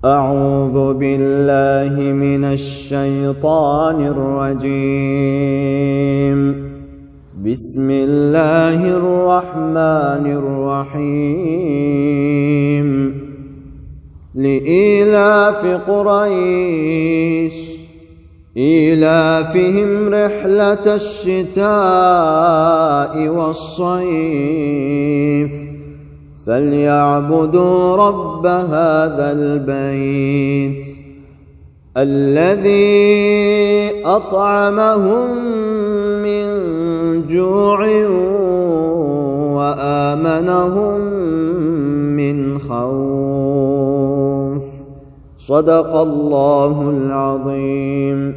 أعوذ بالله من الشيطان الرجيم. بسم الله الرحمن الرحيم. لإيلاف قريش إيلافهم رحلة الشتاء والصيف فليعبدوا رب هذا البيت الذي أطعمهم من جوع وآمنهم من خوف. صدق الله العظيم.